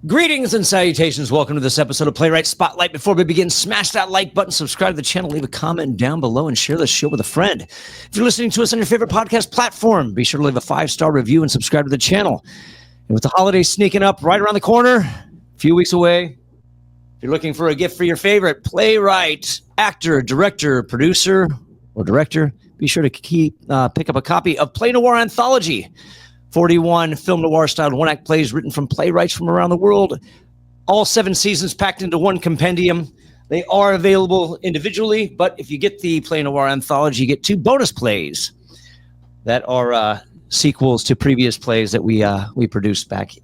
Greetings and salutations. Welcome to this episode of Playwright Spotlight. Before we begin, smash that like button, subscribe to the channel, leave a comment down below, and share this show with a friend. If you're listening to us on your favorite podcast platform, be sure to leave a 5-star review and subscribe to the channel. And with the holidays sneaking up right around the corner, a few weeks away, if you're looking for a gift for your favorite playwright, actor, director, producer, or director, be sure to pick up a copy of Play Noir Anthology. 41 film noir styled one-act plays written from playwrights from around the world. All 7 seasons packed into one compendium. They are available individually, but if you get the Play Noir Anthology, you get 2 bonus plays that are sequels to previous plays that we produced back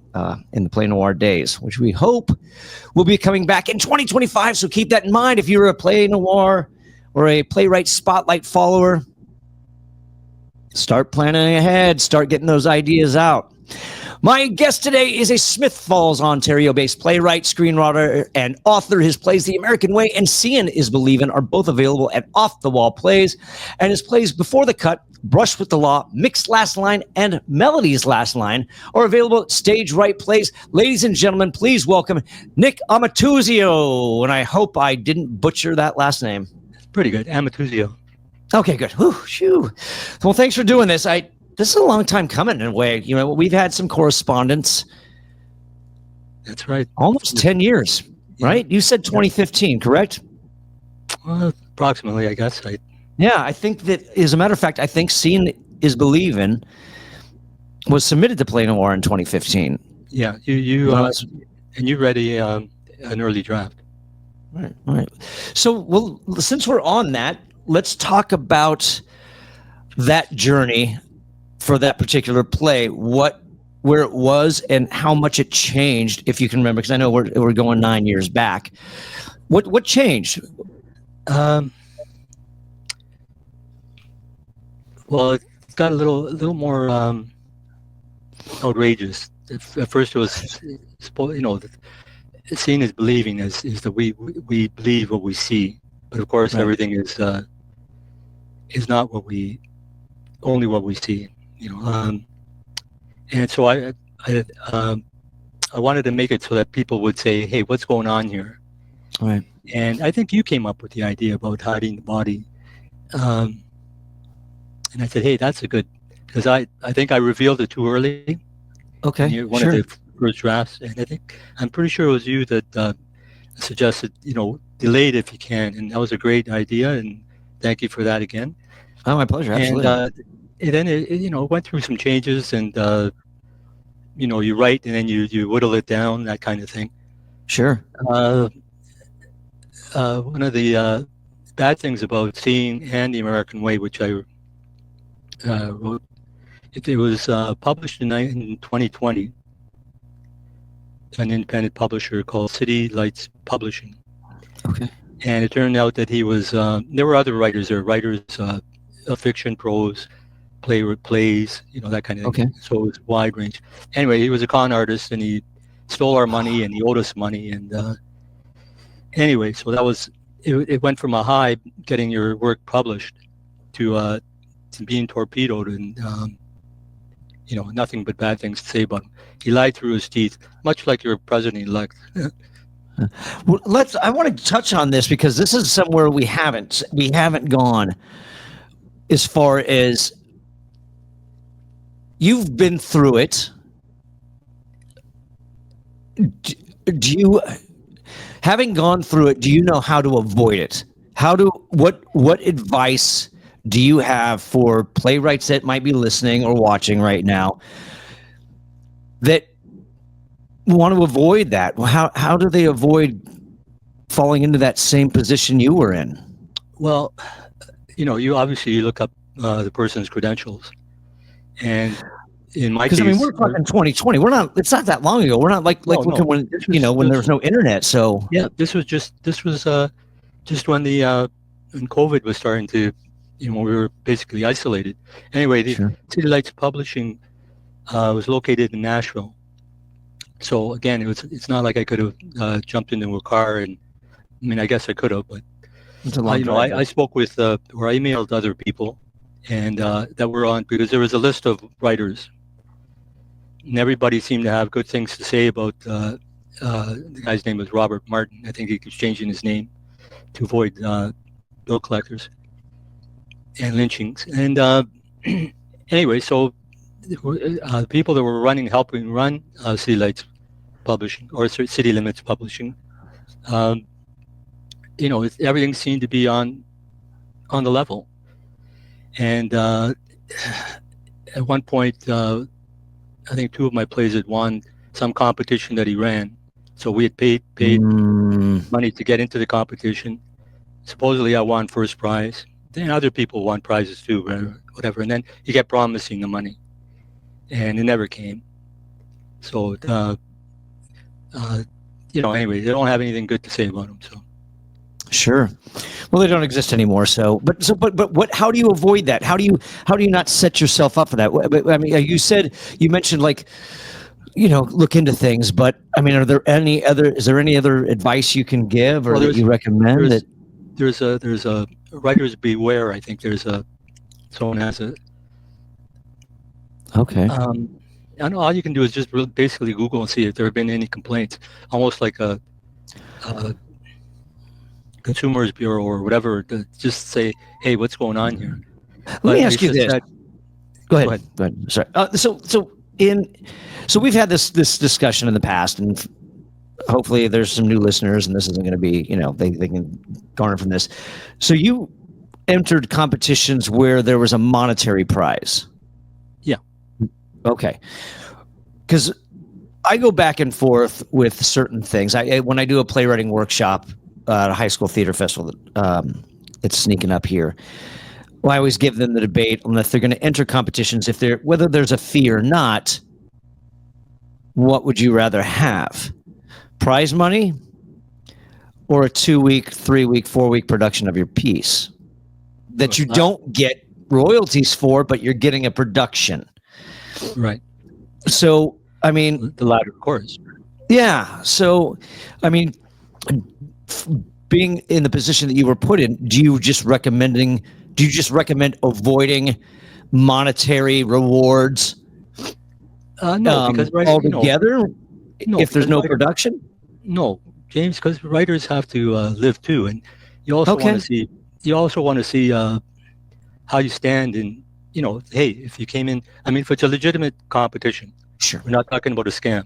in the Play Noir days, which we hope will be coming back in 2025. So keep that in mind if you're a Play Noir or a Playwright Spotlight follower. Start planning ahead. Start getting those ideas out. My guest today is a Smith Falls, Ontario-based playwright, screenwriter, and author. His plays, The American Way and Seein' Is Believin', are both available at Off the Wall Plays. And his plays, Before the Cut, Brush with the Law, Mixed Last Line, and Melody's Last Line are available at Stage Right Plays. Ladies and gentlemen, please welcome Nick Amatuzio. And I hope I didn't butcher that last name. It's pretty good. Amatuzio. Okay, good. Whew, shoo. Well, thanks for doing this. This is a long time coming in a way. You know, we've had some correspondence. That's right. Almost 10 years, right? You said 2015, correct? Well, approximately, I guess. Yeah, I think that, as a matter of fact, I think Seein' Is Believin' was submitted to Play Noir in 2015. Yeah, you read an early draft. Right. So, well, since we're on that, let's talk about that journey for that particular play, where it was and how much it changed, if you can remember, because I know we're going 9 years back. What changed? Well, it got a little more outrageous. At first, it was, seeing is believing is that we believe what we see, but of course, right. Everything is not only what we see, and so I wanted to make it so that people would say, hey, what's going on here? Right. And I think you came up with the idea about hiding the body, and I said, hey, that's a good, because I think I revealed it too early. Okay, one of the first drafts, and I'm pretty sure it was you that suggested, delay it if you can, and that was a great idea, and thank you for that again. Oh, my pleasure. Absolutely. And then it went through some changes, and you write and then you whittle it down, that kind of thing. Sure. One of the bad things about Seeing and The American Way, which I wrote, it was published in 2020. An independent publisher called City Lights Publishing. Okay. And it turned out that he was, there were other writers there, of fiction, prose, plays, that kind of thing. Okay. So it was wide range. Anyway, he was a con artist, and he stole our money, and he owed us money. And anyway, so that was, it went from a high, getting your work published, to being torpedoed, and nothing but bad things to say about him. He lied through his teeth, much like your president-elect. Well, I want to touch on this because this is somewhere we haven't gone as far as you've been through it. Do you, having gone through it, do you know how to avoid it? What advice do you have for playwrights that might be listening or watching right now that want to avoid that? How do they avoid falling into that same position you were in? Well, you obviously look up the person's credentials, and in my case, we're talking 2020. It's not that long ago. We're not like when there was no internet. So yeah, this was just when when COVID was starting to, we were basically isolated. Anyway, the City Lights Publishing was located in Nashville. So again, it's not like I could have jumped into a car, and I guess I could have, but I spoke with or I emailed other people, and that were on, because there was a list of writers, and everybody seemed to have good things to say about the guy's name was Robert Martin. I think he was changing his name to avoid bill collectors and lynchings. And anyway, so the people that were helping run City Lights Publishing or City Limits Publishing, everything seemed to be on the level. And at one point, I think 2 of my plays had won some competition that he ran. So we had paid money to get into the competition. Supposedly I won first prize. Then other people won prizes too, whatever. And then he kept promising the money, and it never came. So, anyway, they don't have anything good to say about him. So. Sure. Well, they don't exist anymore. But what? How do you avoid that? How do you not set yourself up for that? I mean, you mentioned look into things, but I mean, is there any other advice you can give or that you recommend? There's a writers beware. I think someone has a. Okay. I know all you can do is just basically Google and see if there have been any complaints, almost like a Consumers Bureau or whatever, to just say, hey, what's going on here? Let me ask you this. Go ahead. Sorry. So we've had this discussion in the past, and hopefully there's some new listeners, and this isn't going to be, they can garner from this. So you entered competitions where there was a monetary prize. Yeah. Okay. Because I go back and forth with certain things. When I do a playwriting workshop at a high school theater festival it's sneaking up here. Well, I always give them the debate on if they're going to enter competitions, whether there's a fee or not. What would you rather have? Prize money or a 2-week, 3-week, 4-week production of your piece that you don't get royalties for, but you're getting a production? Right. So, I mean, the latter, of course. Yeah. So, I mean, being in the position that you were put in, do you just recommend avoiding monetary rewards? No, because altogether, if there's no production. No, James, because writers have to live too, and you also want to see. You also want to see how you stand in. Hey, if you came in, I mean, if it's a legitimate competition, sure, we're not talking about a scam.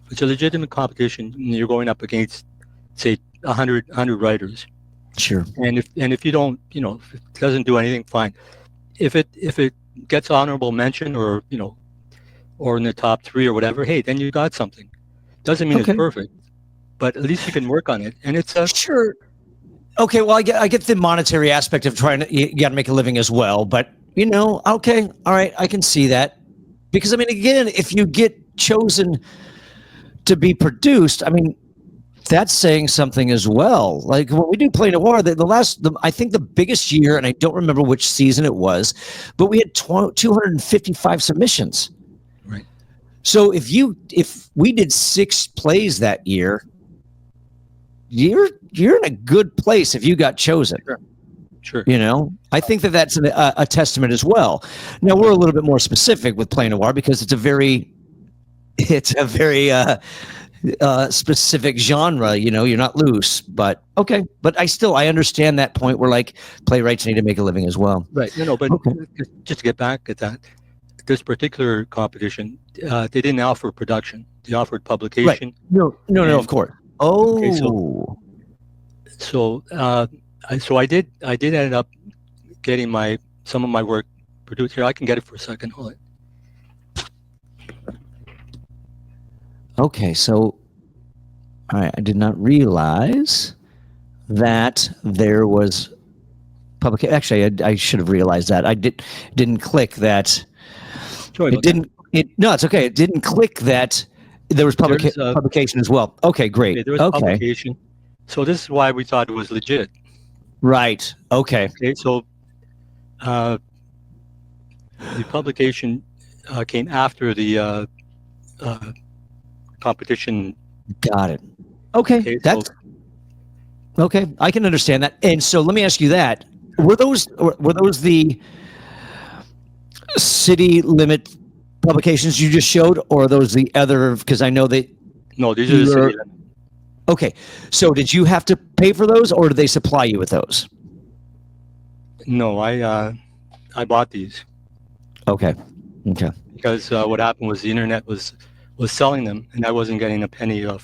If it's a legitimate competition, and you're going up against, say, 100 writers. Sure. And if you don't, if it doesn't do anything, fine. If it gets honorable mention or in the top 3 or whatever, hey, then you got something. Doesn't mean it's perfect, but at least you can work on it. And it's sure. Okay, well, I get the monetary aspect of trying to, you got to make a living as well, but okay, all right, I can see that. Because I mean, again, if you get chosen to be produced, I mean, that's saying something as well. Like when we do Play Noir, I think the biggest year, and I don't remember which season it was, but we had 255 submissions. Right. So if we did 6 plays that year, you're in a good place if you got chosen. Sure. I think that's a testament as well. Now we're a little bit more specific with Play Noir because it's a very specific genre. You're not loose, but okay. But I understand that point where playwrights need to make a living as well. Right. But just to get back at that, this particular competition, they didn't offer production; they offered publication. Right. No, of course. Oh. Okay, so I did end up getting some of my work produced here. I can get it for a second. Hold it. Okay, so I did not realize that there was publication. Actually, I should have realized that. I didn't click that. No, it's okay. It didn't click that there was publication as well. Okay, great. Okay, there was publication. So this is why we thought it was legit. Right. Okay. Okay. So the publication came after the competition. Got it. Okay. Okay. I can understand that. And so let me ask you that: were those the city limit publications you just showed, or are those the other? Because I know that No, these are the city limits. Okay, so did you have to pay for those, or did they supply you with those? No, I bought these. Okay. Because what happened was the internet was selling them, and I wasn't getting a penny I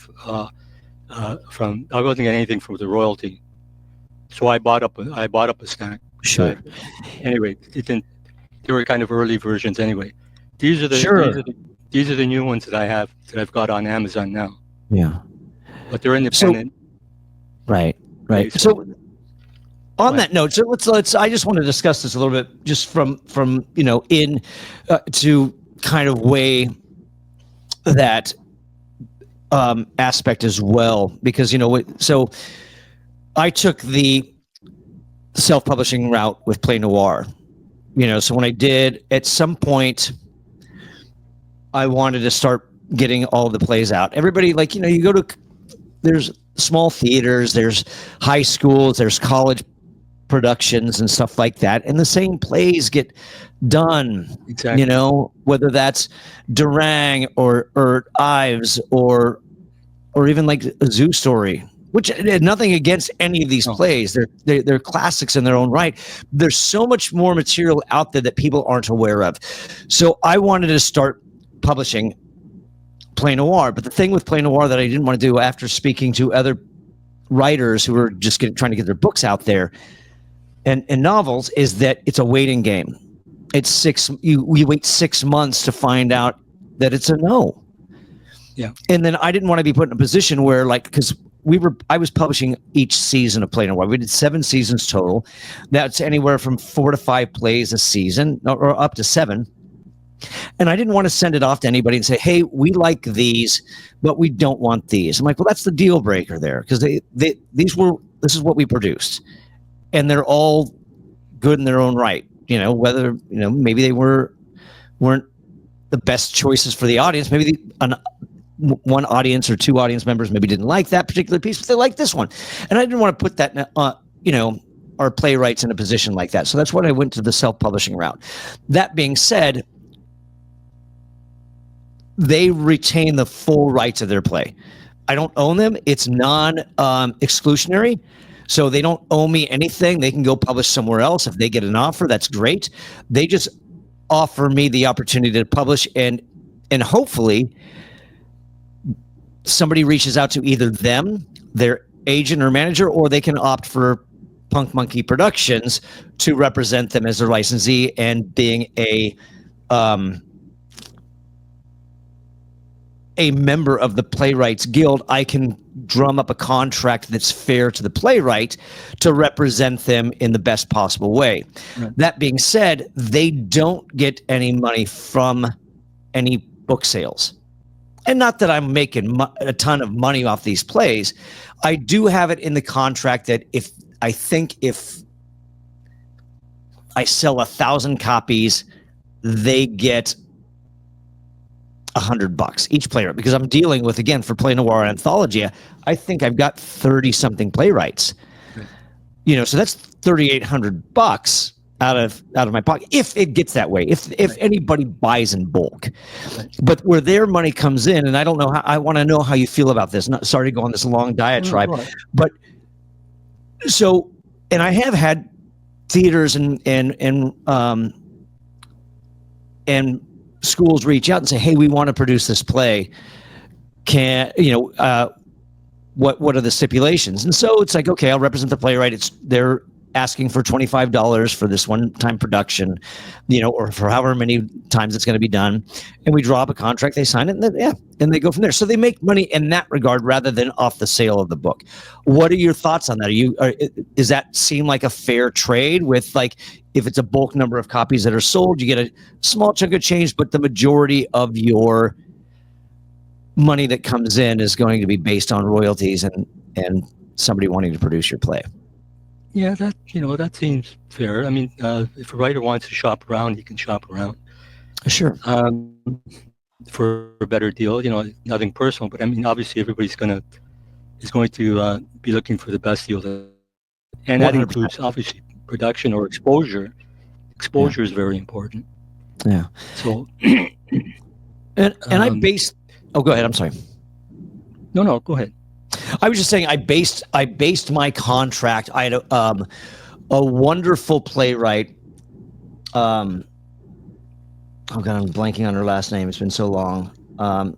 wasn't getting anything from the royalty. So I bought up a stack. Sure. Anyway, it didn't. They were kind of early versions anyway. These are the new ones that I've got on Amazon now. Yeah. But they're independent. Right. So on that note, so let's. I just want to discuss this a little bit, just from to kind of weigh that aspect as well, because so I took the self-publishing route with Play Noir. So when I did, at some point, I wanted to start getting all the plays out. Everybody, you go to, there's small theaters, there's high schools, there's college productions and stuff like that, and the same plays get done. Exactly. Whether that's Durang or Ives or even like a Zoo Story, which nothing against any of these plays. They're classics in their own right. There's so much more material out there that people aren't aware of. So I wanted to start publishing Play Noir, but the thing with Play Noir that I didn't want to do, after speaking to other writers who were just trying to get their books out there and novels, is that it's a waiting game. It's you wait 6 months to find out that it's a no. Yeah. And then I didn't want to be put in a position where, because I was publishing each season of Play Noir. We did 7 seasons total. That's anywhere from 4 to 5 plays a season, or up to 7. And I didn't want to send it off to anybody and say, hey, we like these, but we don't want these. I'm like, well, that's the deal breaker there, because this is what we produced. And they're all good in their own right. Whether, maybe they weren't the best choices for the audience. Maybe one audience or 2 audience members maybe didn't like that particular piece, but they liked this one. And I didn't want to put that, our playwrights in a position like that. So that's when I went to the self-publishing route. That being said, they retain the full rights of their play. I don't own them. It's non-exclusionary. So they don't owe me anything. They can go publish somewhere else. If they get an offer, that's great. They just offer me the opportunity to publish, and hopefully somebody reaches out to either them, their agent or manager, or they can opt for Punk Monkey Productions to represent them as their licensee, and being a member of the Playwrights Guild, I can drum up a contract that's fair to the playwright to represent them in the best possible way. Right. That being said, they don't get any money from any book sales. And not that I'm making a ton of money off these plays. I do have it in the contract that if I sell 1,000 copies, they get $100 each playwright, because I'm dealing with, again, for Play Noir Anthology, I think I've got 30 something playwrights. Okay. So that's $3,800 out of my pocket, if it gets that way, if anybody buys in bulk. Right. But where their money comes in, and I don't know how, I want to know how you feel about this. Not sorry to go on this long diatribe, but so, and I have had theaters and schools reach out and say, hey, we want to produce this play. What are the stipulations? And so it's like, okay, I'll represent the playwright. They're asking for $25 for this one-time production, or for however many times it's going to be done. And we draw up a contract, they sign it, and then, and they go from there. So they make money in that regard rather than off the sale of the book. What are your thoughts on that? Does that seem like a fair trade with, if it's a bulk number of copies that are sold, you get a small chunk of change, but the majority of your money that comes in is going to be based on royalties and somebody wanting to produce your play? Yeah, that seems fair. I mean, if a writer wants to shop around, he can shop around. Sure. For a better deal, nothing personal, but I mean, obviously everybody's going to be looking for the best deal, and that 100%. Includes obviously production or exposure. Exposure is very important. Yeah. So, and I base. Oh, go ahead. I'm sorry. No, go ahead. I was just saying I based my contract. I had a wonderful playwright. Oh God, I'm blanking on her last name. It's been so long. I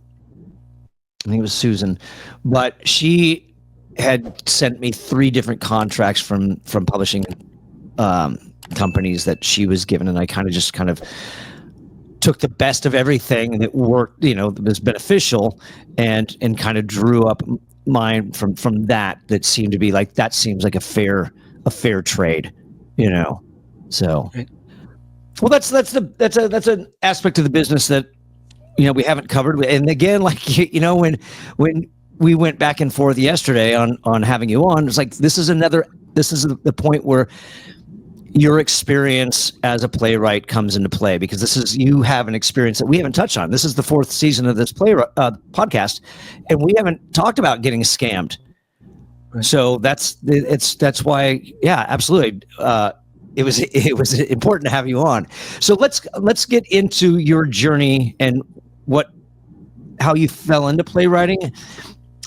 think it was Susan, but she had sent me 3 different contracts from publishing companies that she was given, and I kind of took the best of everything that worked, that was beneficial, and kind of drew up mine from that seemed to be like, that seems like a fair trade, so. Right. Well, that's an aspect of the business that we haven't covered. And again, like when we went back and forth yesterday on having you on, it's like this is the point where your experience as a playwright comes into play, because you have an experience that we haven't touched on. This is the 4th season of this podcast, and we haven't talked about getting scammed. Right. So that's why, yeah, absolutely. It was important to have you on. So let's get into your journey and how you fell into playwriting.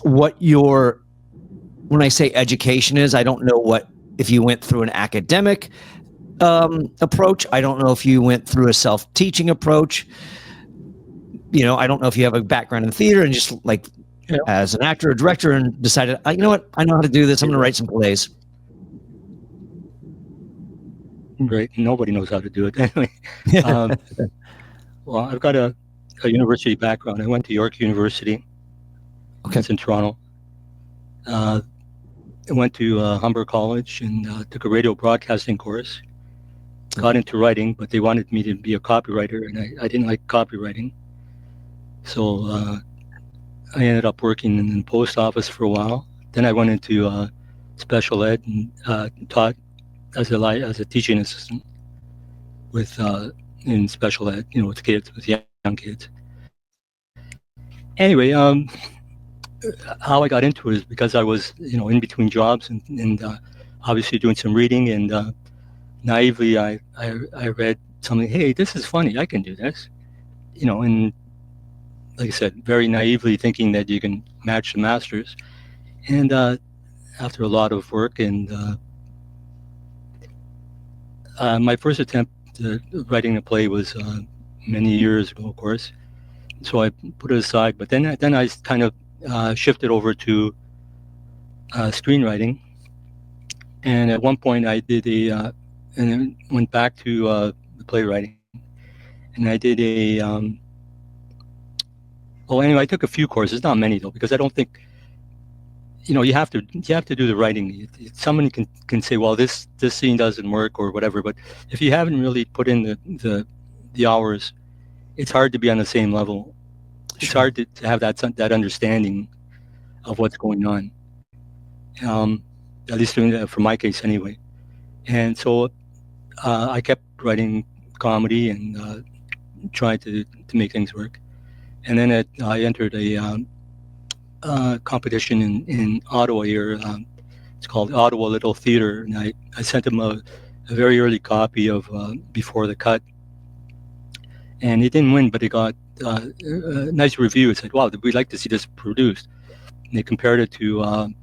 When I say education is, I don't know if you went through an academic approach. I don't know if you went through a self-teaching approach. I don't know if you have a background in theater and just as an actor or director and decided, you know what, I know how to do this. I'm going to write some plays. Right. Nobody knows how to do it anyway. Well, I've got a university background. I went to York University. Okay. It's in Toronto. I went to Humber College and took a radio broadcasting course. Got into writing, but they wanted me to be a copywriter, and I didn't like copywriting. So I ended up working in the post office for a while. Then I went into special ed and taught as a teaching assistant in special ed, with kids, with young kids. Anyway, how I got into it is because I was, in between jobs and obviously doing some reading, and naively I read something. Hey, this is funny. I can do this, and like I said, very naively thinking that you can match the masters. And after a lot of work and my first attempt at writing a play was many years ago, of course. So I put it aside. But then I kind of shifted over to screenwriting. And at one point I did and then went back to the playwriting. And I did anyway, I took a few courses, not many though, because I don't think, you have to do the writing. Someone can say, well, this scene doesn't work or whatever, but if you haven't really put in the hours, it's hard to be on the same level. It's hard to have that understanding of what's going on. At least for my case anyway. And so I kept writing comedy and tried to make things work. And then I entered a competition in Ottawa here. It's called Ottawa Little Theatre, and I sent them a very early copy of Before the Cut, and it didn't win, but it got a nice review. It said, wow, we'd like to see this produced. And they compared it to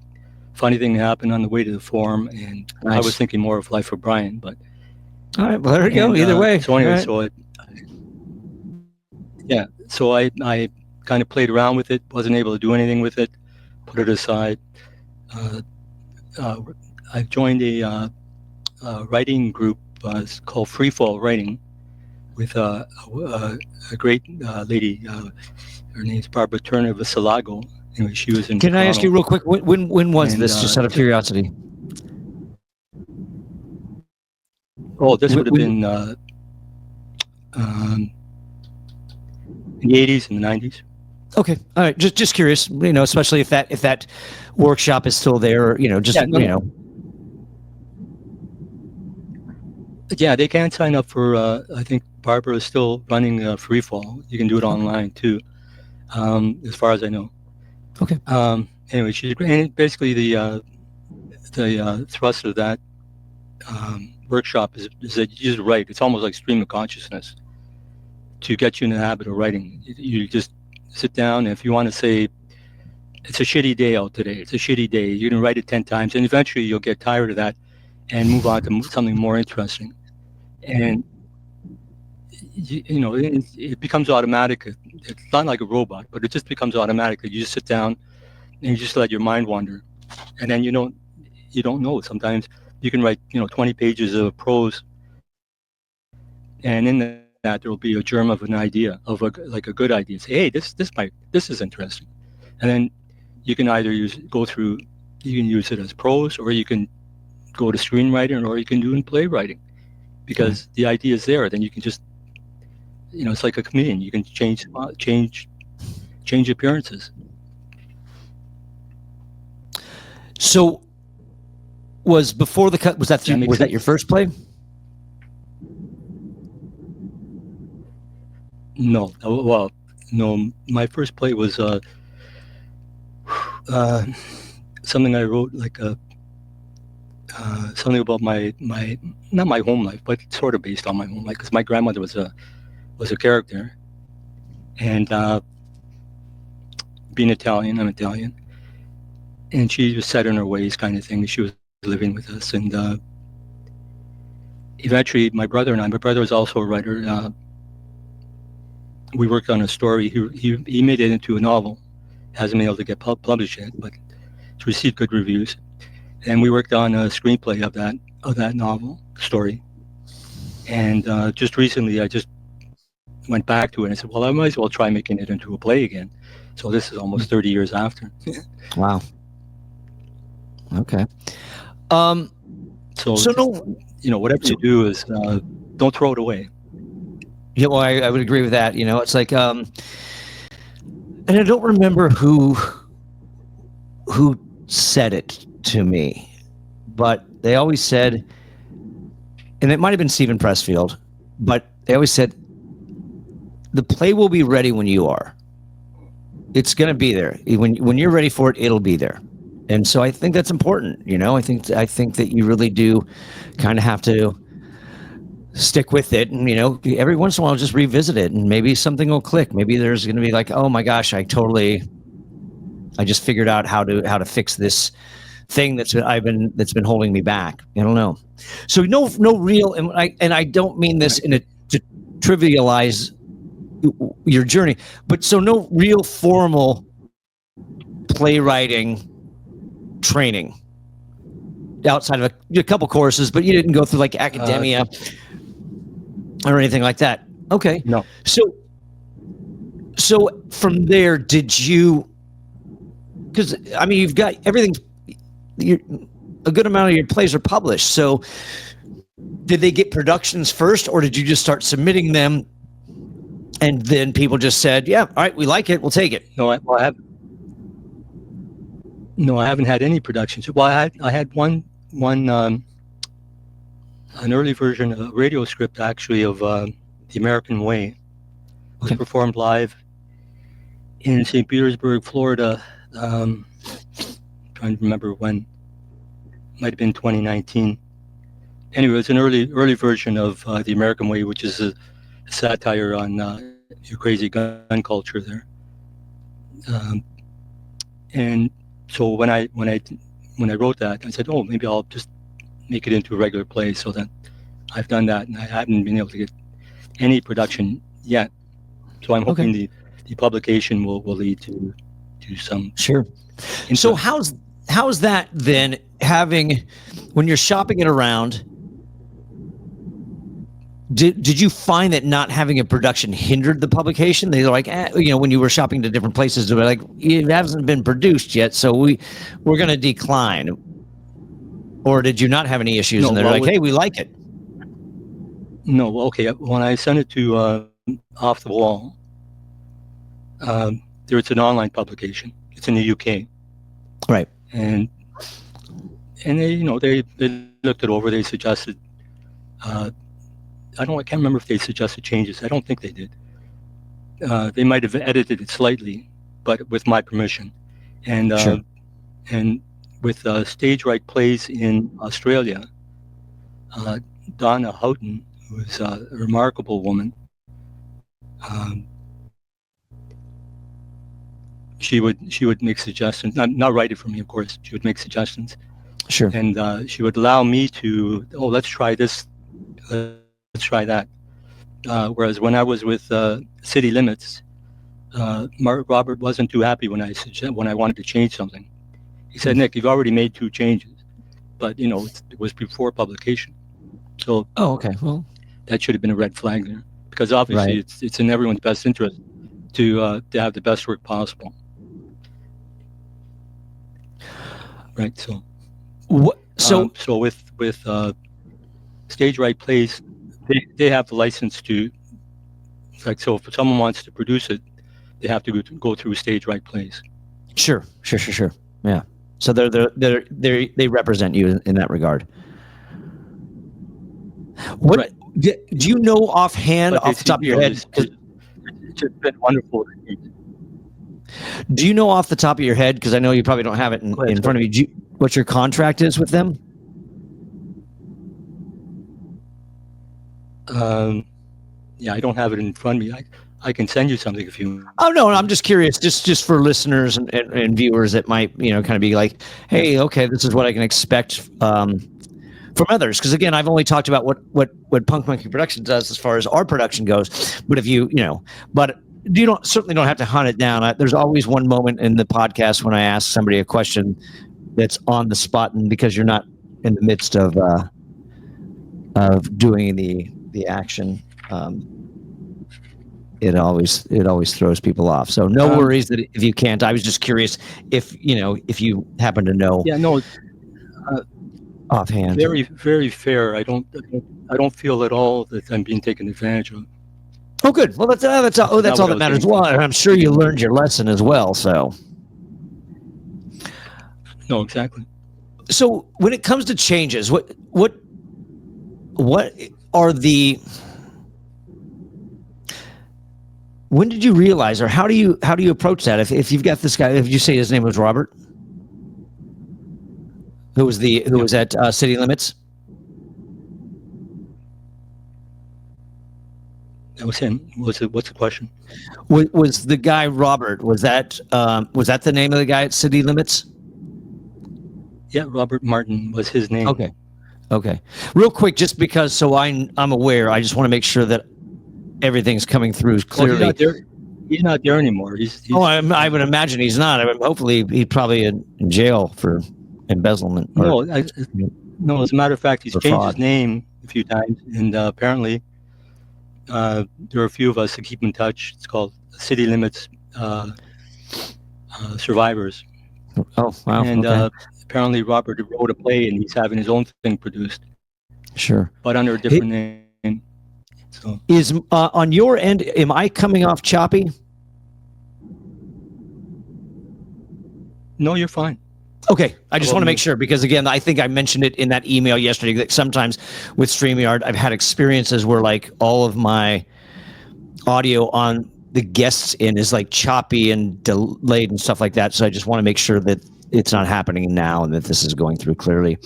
Funny Thing Happened on the Way to the Forum, and nice. I was thinking more of Life of Brian, but all right, well, there we go. Either way. So anyway, right. so I kind of played around with it, wasn't able to do anything with it, put it aside. I joined a writing group called Freefall Writing with a great lady. Her name's Barbara Turner Vasilago. Anyway, she was in Can Toronto. I ask you real quick, when was this, just out of curiosity? Oh, this would have been in the 80s and the 90s. Okay, all right. Just curious, especially if that workshop is still there, Yeah, they can sign up for. I think Barbara is still running Freefall. You can do it online too, as far as I know. Okay. Anyway, she's great. And basically the thrust of that workshop is that you just write. It's almost like stream of consciousness to get you in the habit of writing. You just sit down, and if you want to say, it's a shitty day out today. It's a shitty day. You can write it 10 times, and eventually you'll get tired of that and move on to something more interesting. And it becomes automatic. It's not like a robot, but it just becomes automatic. You just sit down and you just let your mind wander, and then you don't know. Sometimes you can write 20 pages of prose, and in that there will be a germ of an idea, of a good idea. Say, hey, this is interesting, and then you can either you can use it as prose, or you can go to screenwriting, or you can do it in playwriting, because the idea is there. Then you can just it's like a chameleon. You can change appearances. So, was before the cut? Was that your first play? No. Well, no. My first play was something I wrote, like something about my not my home life, but sort of based on my home life, because my grandmother was a character, and being Italian, I'm Italian, and she was set in her ways, kind of thing. She was living with us, and eventually my brother was also a writer. We worked on a story. He made it into a novel. Hasn't been able to get published yet, but it's received good reviews. And we worked on a screenplay of that novel story. And just recently, I just went back to it and said, well, I might as well try making it into a play again. So this is almost 30 years after. Wow. Okay. So whatever you do is don't throw it away. Yeah, well, I would agree with that. It's like, and I don't remember who said it to me, but they always said, and it might have been Stephen Pressfield, but they always said, the play will be ready when you are. It's going to be there. When you're ready for it, it'll be there. And so I think that's important. I think that you really do kind of have to stick with it, and every once in a while just revisit it, and maybe something will click. Maybe there's going to be like, oh my gosh, I just figured out how to fix this thing that's been holding me back. I don't know. So no real, and I don't mean this to trivialize your journey, but so no real formal playwriting training outside of a couple courses, but you didn't go through like academia or anything like that. Okay. No. So from there, did you, because you've got everything, a good amount of your plays are published. So did they get productions first, or did you just start submitting them and then people just said, yeah, all right, we like it, we'll take it? No, I haven't had any productions. Well, I had one an early version, a radio script actually, of The American Way. It was performed live in St. Petersburg, Florida. Trying to remember when. Might have been 2019. Anyway, it's an early version of The American Way, which is a satire on your crazy gun culture there. And so when I wrote that, I said, oh, maybe I'll just make it into a regular play. So that I've done that, and I haven't been able to get any production yet. So I'm hoping the publication will lead to some. Sure. So how's that then, having, when you're shopping it around, did you find that not having a production hindered the publication? They're like, when you were shopping to different places, they were like, it hasn't been produced yet, so we're going to decline. Or did you not have any issues? No, and they're like, hey, we like it. No, okay. When I sent it to Off the Wall, it's an online publication. It's in the UK, right? And they, they looked it over. They suggested. I can't remember if they suggested changes. I don't think they did. They might have edited it slightly, but with my permission. And sure. And with Stage Right Plays in Australia, Donna Houghton, who is a remarkable woman, she would make suggestions, not write it for me, of course. She would make suggestions. Sure. And she would allow me to, let's try this, let's try that. Whereas when I was with City Limits, Robert wasn't too happy when I wanted to change something. He said, Nick, you've already made 2 changes, but it was before publication. So okay. Well, that should have been a red flag there, because obviously it's in everyone's best interest to have the best work possible. Right. So. So with Stage Right Plays, they have the license to, so if someone wants to produce it, they have to go through Stage Right Plays. Sure. Yeah. So they represent you in that regard. What right. Do you know offhand, off the top of your head? It's just been wonderful. Do you know off the top of your head, because I know you probably don't have it in front of you, what your contract is with them? Yeah, I don't have it in front of me. I can send you something if you. Oh no, I'm just curious, just for listeners and viewers that might kind of be like, hey, okay, this is what I can expect from others. Because again, I've only talked about what Punk Monkey Production does as far as our production goes. But if you certainly don't have to hunt it down. There's always one moment in the podcast when I ask somebody a question that's on the spot, and because you're not in the midst of doing the action, it always throws people off. So no worries that if you can't. I was just curious if you happen to know. Yeah, no. Offhand. Very, very fair. I don't feel at all that I'm being taken advantage of. Oh, good. Well, that's all that matters. Well, I'm sure you learned your lesson as well. So. No, exactly. So when it comes to changes, what are the? When did you realize, or how do you approach that? If you've got this guy, if you say his name was Robert, who was at City Limits. That was him. What's the question? Was the guy Robert? Was that the name of the guy at City Limits? Yeah, Robert Martin was his name. Okay. Real quick, just because I'm aware, I just want to make sure that everything's coming through clearly. Well, he's not there anymore. He's I would imagine he's not. Hopefully, he's probably in jail for embezzlement. No, as a matter of fact, he's changed his name a few times, and apparently. There are a few of us that keep in touch. It's called City Limits Survivors. Oh, wow. And okay. Apparently Robert wrote a play and he's having his own thing produced. Sure. But under a different name. So. Is on your end, am I coming off choppy? No, you're fine. Okay, I just want to make sure, because again, I think I mentioned it in that email yesterday that sometimes with StreamYard, I've had experiences where like all of my audio on the guests in is like choppy and delayed and stuff like that. So I just want to make sure that it's not happening now and that this is going through clearly.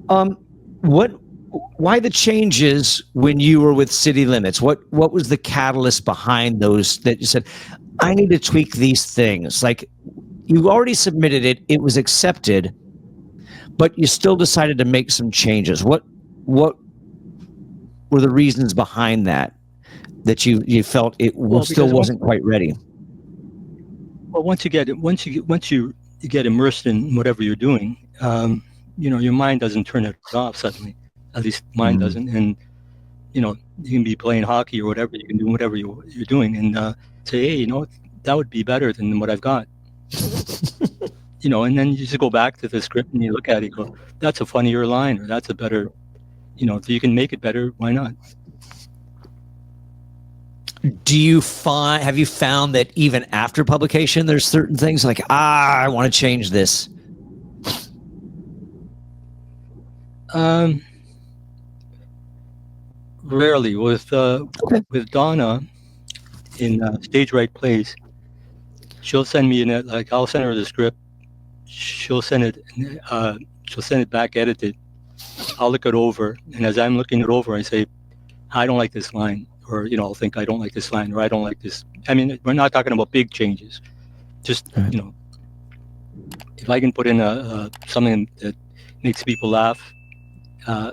Why the changes when you were with City Limits? What was the catalyst behind those that you said, I need to tweak these things? Like, you already submitted it, it was accepted, but you still decided to make some changes. What were the reasons behind that you felt it still wasn't quite ready? Well, once you get immersed in whatever you're doing, your mind doesn't turn it off suddenly. At least mine doesn't. And you can be playing hockey or whatever. You can do whatever you're doing, and say, hey, that would be better than what I've got. And then you just go back to the script and you look at it and go, that's a funnier line, or that's a better, if you can make it better, why not? Have you found that even after publication, there's certain things like, I want to change this? Rarely. With Donna in Stage Right Plays, she'll send me I'll send her the script. She'll send it back edited. I'll look it over, and as I'm looking it over, I say, I don't like this line, or I'll think I don't like this line, or I don't like this. I mean, we're not talking about big changes. Just Right. if I can put in something that makes people laugh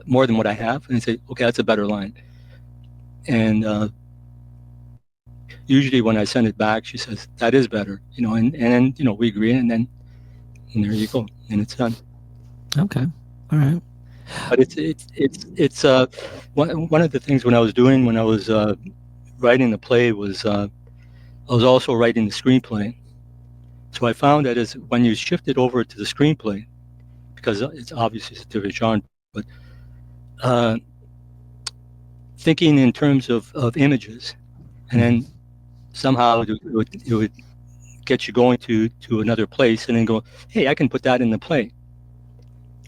more than what I have, and say, okay, that's a better line. And usually when I send it back, she says that is better, and then we agree, and there you go, and it's done. Okay. All right. But it's one of the things when I was writing the play was I was also writing the screenplay. So I found that when you shift it over to the screenplay, because it's obviously a different genre, but thinking in terms of images, and then somehow it would get you going to another place, and then go, hey, I can put that in the play,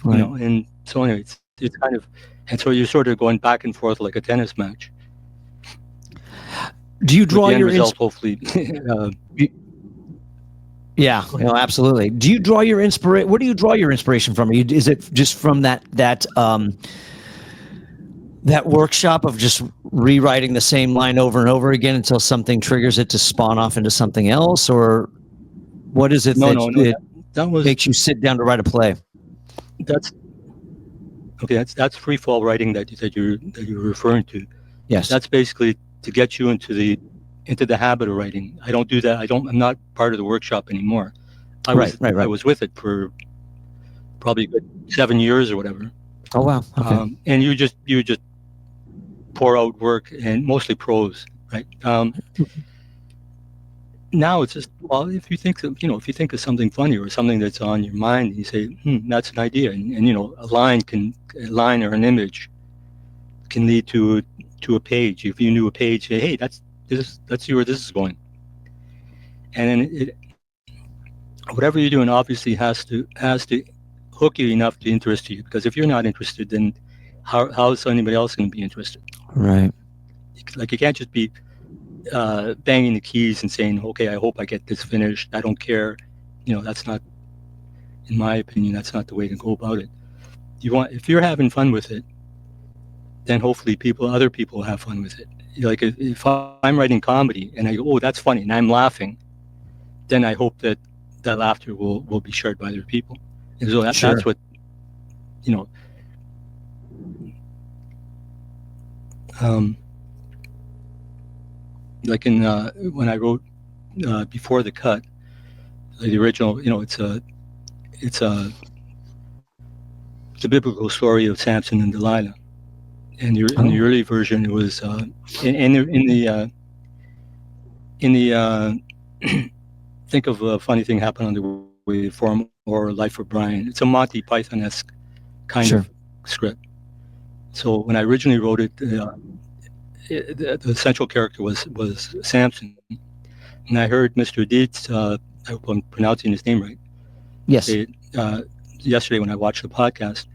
Right. and so anyway, it's kind of, and so you're sort of going back and forth like a tennis match. Do you draw your result, hopefully? Yeah, absolutely. Do you draw your inspiration? Where do you draw your inspiration from? Is it just from that workshop of just rewriting the same line over and over again until something triggers it to spawn off into something else, or what is it that makes you sit down to write a play? That's free fall writing that you're referring to. Yes, that's basically to get you into the habit of writing. I don't do that. I'm not part of the workshop anymore. I was with it for probably a good 7 years or whatever. Oh wow! Okay. And you just pour out work, and mostly prose, right? Now it's just, well, if you think of something funny or something that's on your mind, you say, that's an idea, and a line or an image can lead to a page. If you knew a page, say, hey, let's see where this is going. And then whatever you're doing obviously has to hook you enough to interest you, because if you're not interested, then how is anybody else going to be interested? Right. Like, you can't just be banging the keys and saying, okay, I hope I get this finished, I don't care. That's not, in my opinion, that's not the way to go about it. If you're having fun with it, then hopefully other people have fun with it. Like, if I'm writing comedy and I go, oh, that's funny, and I'm laughing, then I hope that laughter will be shared by other people. And so that's what, like in when I wrote Before the Cut, the original, it's a biblical story of Samson and Delilah. And in the early version, it was in the think of a funny thing happened on the way form, or Life of Brian. It's a Monty Python-esque kind of script. So when I originally wrote it, the central character was Samson, and I heard Mr. Dietz, I hope I'm pronouncing his name right. Yes. Say, yesterday when I watched the podcast,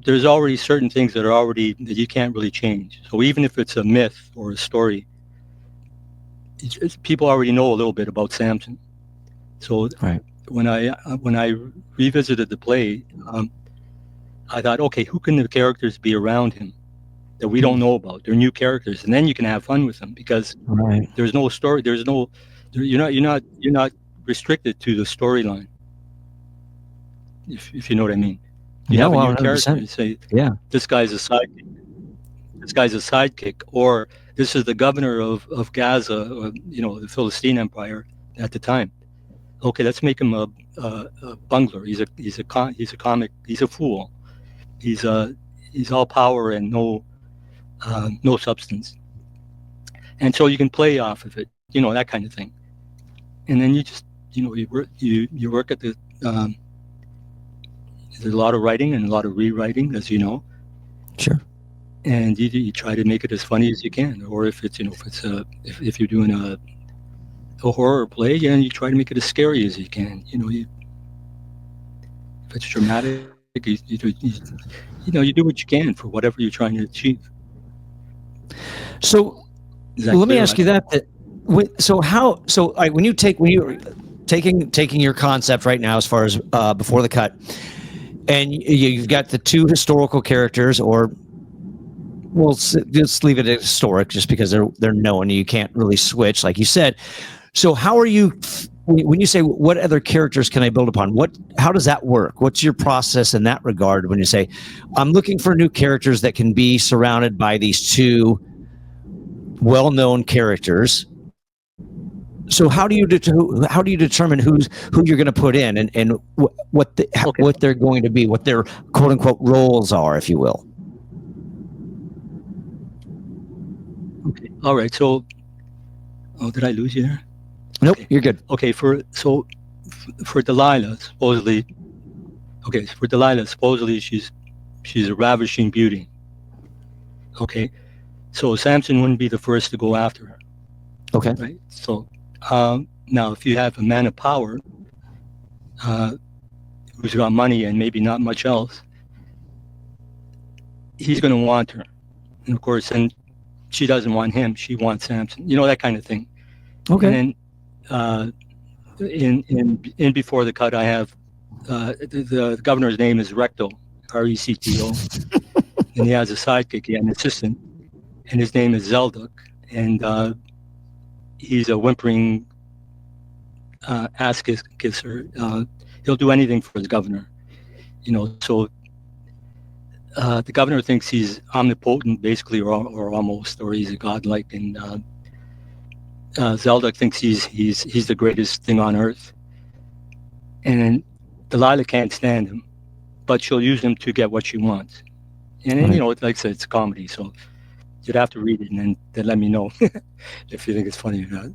there's already certain things that you can't really change. So even if it's a myth or a story, people already know a little bit about Samson. So when I revisited the play, I thought, okay, who can the characters be around him that we don't know about? They're new characters, and then you can have fun with them, because there's no story. You're not restricted to the storyline. If you know what I mean. You have a new character. You say, this guy's a sidekick. This guy's a sidekick, or this is the governor of Gaza, or, the Philistine Empire at the time. Okay, let's make him a bungler. He's a comic. He's a fool. He's all power and no substance. And so you can play off of it, that kind of thing. And then you just, you work at the. There's a lot of writing and a lot of rewriting, as you know. Sure. And you try to make it as funny as you can, or if it's if you're doing a horror play, you try to make it as scary as you can. If it's dramatic, you do what you can for whatever you're trying to achieve. So let me ask you that. So when you're taking your concept right now, as far as Before the Cut, and you've got the two historical characters, or we'll just leave it historic, just because they're known, you can't really switch, like you said. So how are you when you say what other characters can I build upon, how does that work? What's your process in that regard when you say I'm looking for new characters that can be surrounded by these two well-known characters? So how do you determine who you're going to put in and what they're going to be, what their quote unquote roles are, if you will? Okay. All right. So, did I lose you there? Nope, okay. You're good. Okay. For Delilah, supposedly. Okay. For Delilah, supposedly she's a ravishing beauty. Okay. So Samson wouldn't be the first to go after her. Okay. Right. So now, if you have a man of power who's got money and maybe not much else, he's going to want her, and of course, and she doesn't want him. She wants Samson. You know, that kind of thing. Okay. And then in Before the Cut, I have the governor's name is Recto, Recto, and he has a sidekick, he has an assistant, and his name is Zelduk, and he's a whimpering ass kisser. He'll do anything for his governor, you know. So the governor thinks he's omnipotent, basically, or almost, or he's a godlike, and Zelduk thinks he's the greatest thing on earth. And Delilah can't stand him, but she'll use him to get what she wants. And then, Right. you know, like I said, it's a comedy, so you'd have to read it and then let me know if you think it's funny or not.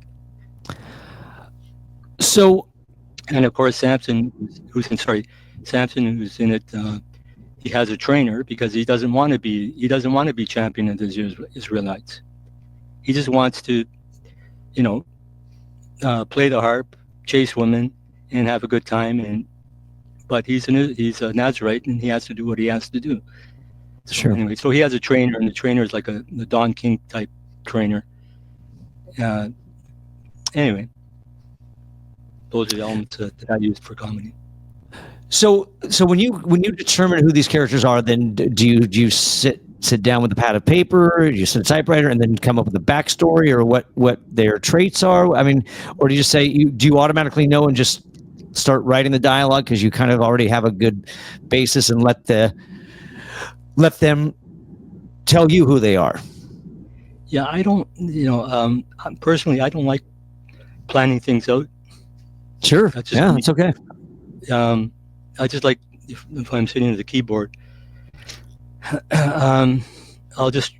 So, and of course, Samson, who's in it. He has a trainer because he doesn't want to be champion of the Israelites. He just wants to, you know, play the harp, chase women, and have a good time. But he's a Nazarite, and he has to do what he has to do. So sure. Anyway, so he has a trainer, and the trainer is like the Don King type trainer. Anyway, those are the elements that I use for comedy. So when you determine who these characters are, then do you sit down with a pad of paper, or do you sit a typewriter, and then come up with a backstory or what their traits are? I mean, or do you just say do you automatically know and just start writing the dialogue because you kind of already have a good basis and let them tell you who they are? Yeah, I don't. Personally, I don't like planning things out. Sure. Yeah, that's okay. I just like if I'm sitting at the keyboard, I'll just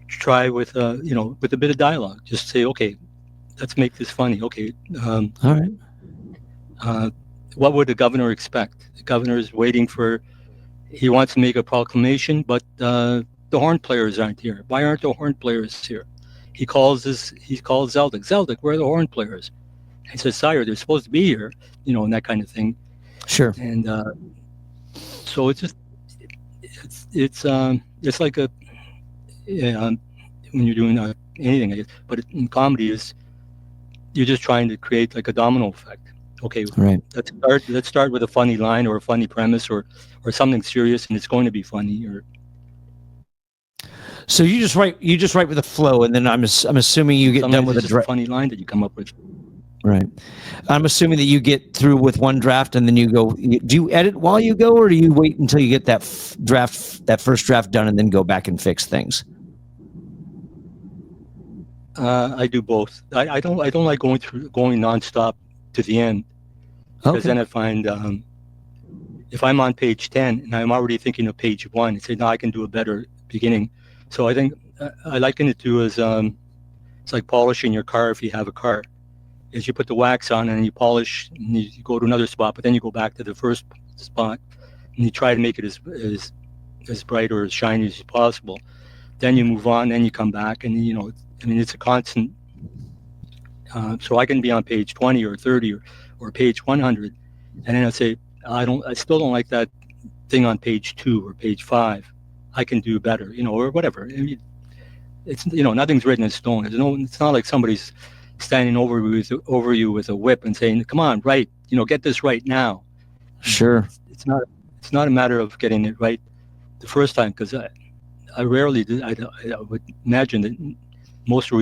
try with with a bit of dialogue. Just say, okay, let's make this funny. Okay. All right. What would the governor expect? The governor is waiting he wants to make a proclamation, but the horn players aren't here. Why aren't the horn players here? He calls Zelduk. Zelduk, where are the horn players? He says, sire, they're supposed to be here, and that kind of thing. Sure. And so it's just it's like when you're doing anything, I guess. But in comedy, you're just trying to create like a domino effect. Okay, right. Let's start with a funny line or a funny premise or something serious, and it's going to be funny. So you just write with the flow, and then I'm assuming you get done with a funny line that you come up with. Right. I'm assuming that you get through with one draft and then you go. Do you edit while you go, or do you wait until you get that first draft done, and then go back and fix things? I do both. I don't like going nonstop to the end, because then I find if I'm on page 10 and I'm already thinking of page 1, I say, no, I can do a better beginning. So I think I liken it to as it's like polishing your car if you have a car. Is you put the wax on and you polish and you go to another spot, but then you go back to the first spot and you try to make it as bright or as shiny as possible. Then you move on, then you come back, and it's a constant. So I can be on page 20 or 30 or page 100, and then I say, I still don't like that thing on page 2 or page 5. I can do better, or whatever. I mean, it's nothing's written in stone. It's not like somebody's standing over you with a whip and saying, "Come on, write. Get this right now." Sure. It's not a matter of getting it right the first time, because I rarely do. I would imagine that most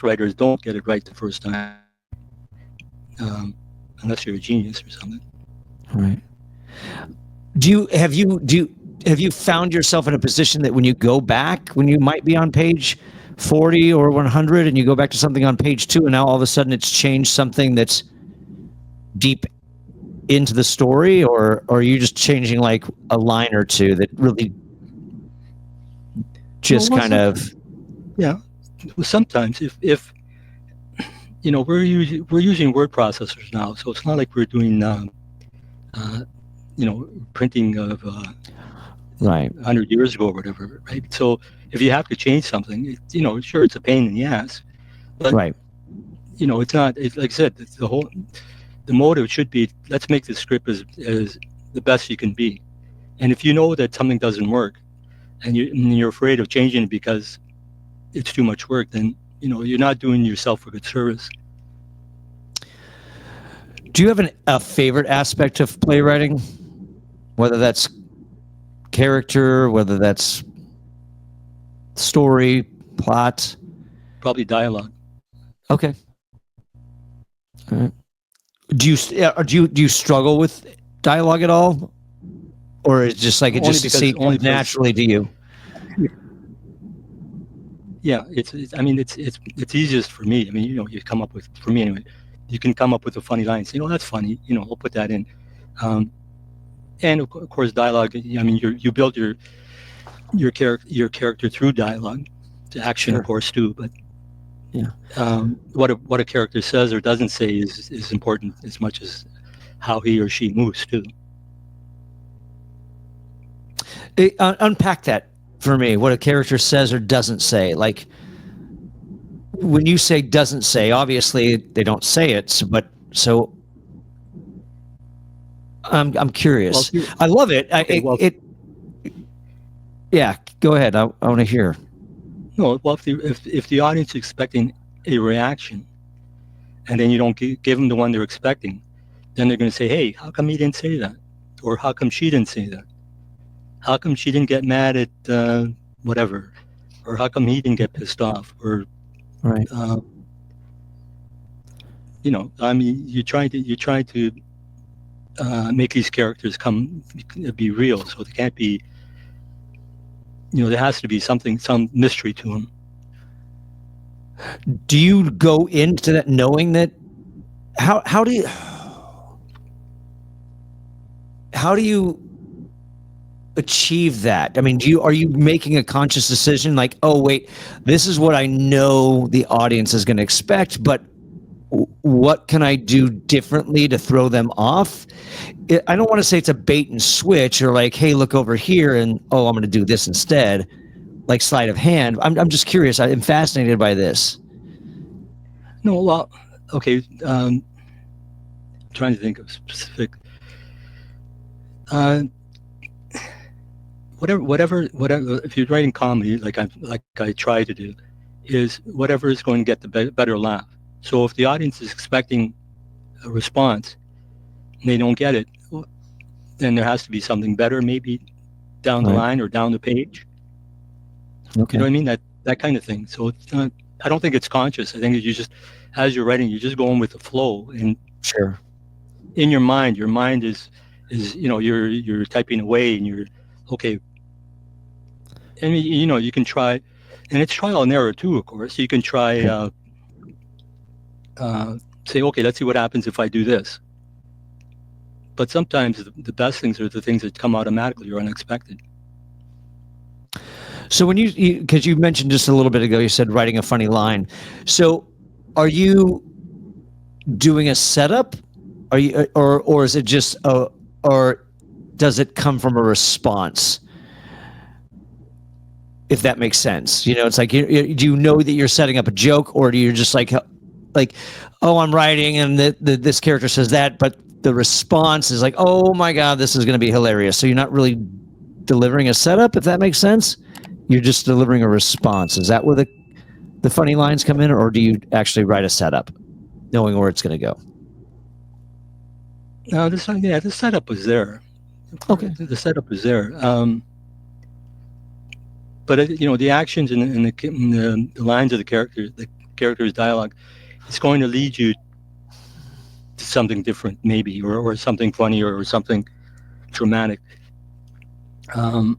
writers don't get it right the first time. unless you're a genius or something. Right. Have you found yourself in a position that when you go back, when you might be on page 40 or 100 and you go back to something on page 2 and now all of a sudden it's changed something that's deep into the story, or are you just changing like a line or two that really just yeah. Well, sometimes if we're using word processors now, so it's not like we're doing printing of right 100 years ago or whatever, right? So if you have to change something, sure, it's a pain in the ass, but right it's not. Like I said, the motive should be, let's make the script as the best you can be. And if you know that something doesn't work, and you're afraid of changing it because it's too much work, then you're not doing yourself a good service. Do you have a favorite aspect of playwriting, whether that's character, whether that's story, plot? Probably dialogue. Okay. All right. Do you struggle with dialogue at all, or is it just like it Only just because naturally to you? Yeah, it's easiest for me. I mean, you come up with, for me anyway, you can come up with a funny line. Say, that's funny. We'll put that in. And of course, dialogue. I mean, you build your character through dialogue, to action, Sure. of course, too. But yeah, what a character says or doesn't say is important as much as how he or she moves too. Unpack that for me. What a character says or doesn't say. Like when you say doesn't say, obviously they don't say it. So I'm curious. Well, I love it. Yeah, go ahead. I want to hear. No, well, if the audience is expecting a reaction, and then you don't give them the one they're expecting, then they're going to say, "Hey, how come he didn't say that?" Or "How come she didn't say that? How come she didn't get mad at whatever?" Or "How come he didn't get pissed off?" Or right. I mean, you try to make these characters be real, so they can't be. There has to be some mystery to them. Do you go into that knowing that? How do you achieve that? I mean, are you making a conscious decision like, oh wait, this is what I know the audience is going to expect, but what can I do differently to throw them off? I don't want to say it's a bait and switch or like, hey, look over here and I'm going to do this instead, like sleight of hand. I'm just curious. I'm fascinated by this. No, well, okay. I'm trying to think of specific. Whatever. If you're writing comedy, like I try to do, is whatever is going to get the better laugh. So if the audience is expecting a response and they don't get it, then there has to be something better, maybe down the line or down the page. Okay. You know what I mean? That kind of thing. So it's not, I don't think it's conscious. I think you just, as you're writing, you're just going with the flow. And sure, in your mind is you're typing away and you're okay. And you can try, and it's trial and error too, of course. You can try. Say, okay, let's see what happens if I do this. But sometimes the best things are the things that come automatically or unexpected. So when because you mentioned just a little bit ago, you said writing a funny line. So are you doing a setup? Are you, or is it just or does it come from a response? If that makes sense, it's like, do you know that you're setting up a joke, or do you just like, oh, I'm writing and this character says that, but the response is like, oh my God, this is going to be hilarious. So you're not really delivering a setup, if that makes sense. You're just delivering a response. Is that where the funny lines come in, or do you actually write a setup, knowing where it's going to go? No, the setup was there. Okay. The setup was there. But the actions and the lines of the character's dialogue, it's going to lead you something different, maybe, or something funny, or something dramatic. I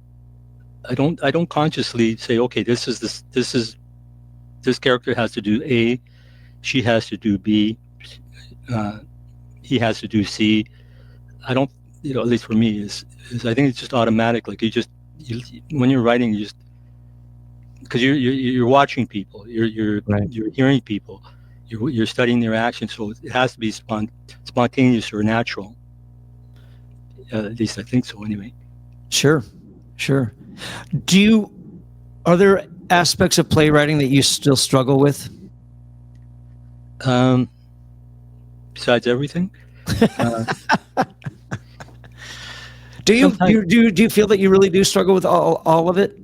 don't consciously say, okay, this character has to do A, she has to do B, he has to do C. I don't, at least for me, is I think it's just automatic. Like when you're writing, you just, because you're watching people, you're hearing people, you're studying their actions, so it has to be spontaneous or natural. At least I think so, anyway. Sure. Are there aspects of playwriting that you still struggle with? Besides everything. Do you feel that you really do struggle with all of it?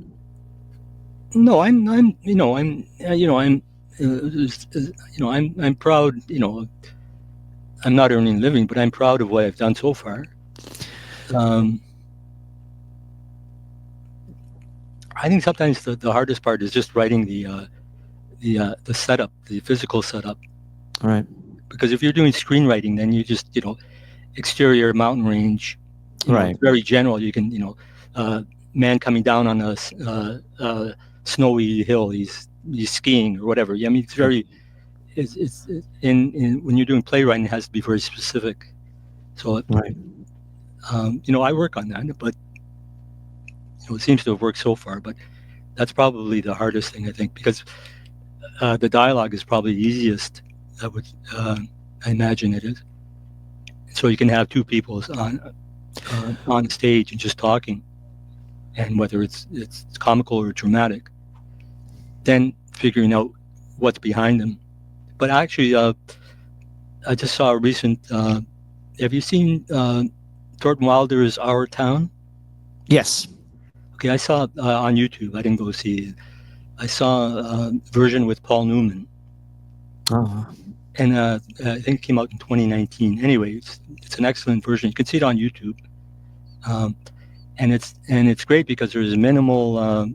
No, I'm proud. I'm not earning a living, but I'm proud of what I've done so far. I think sometimes the hardest part is just writing the setup, the physical setup. All right. Because if you're doing screenwriting, then you just exterior mountain range, right? Very general. You can man coming down on a snowy hill. He's skiing or whatever. I mean, it's very. It's when you're doing playwriting, it has to be very specific. So right. I work on that, but it seems to have worked so far. But that's probably the hardest thing, I think, because the dialogue is probably the easiest. I imagine it is. So you can have two people on stage and just talking, and whether it's comical or dramatic, then figuring out what's behind them. But actually, I just saw a recent. Have you seen Thornton Wilder's Our Town? Yes. Okay, I saw it on YouTube. I didn't go see it. I saw a version with Paul Newman. Oh. And I think it came out in 2019. Anyway, it's an excellent version. You can see it on YouTube, and it's great because there's minimal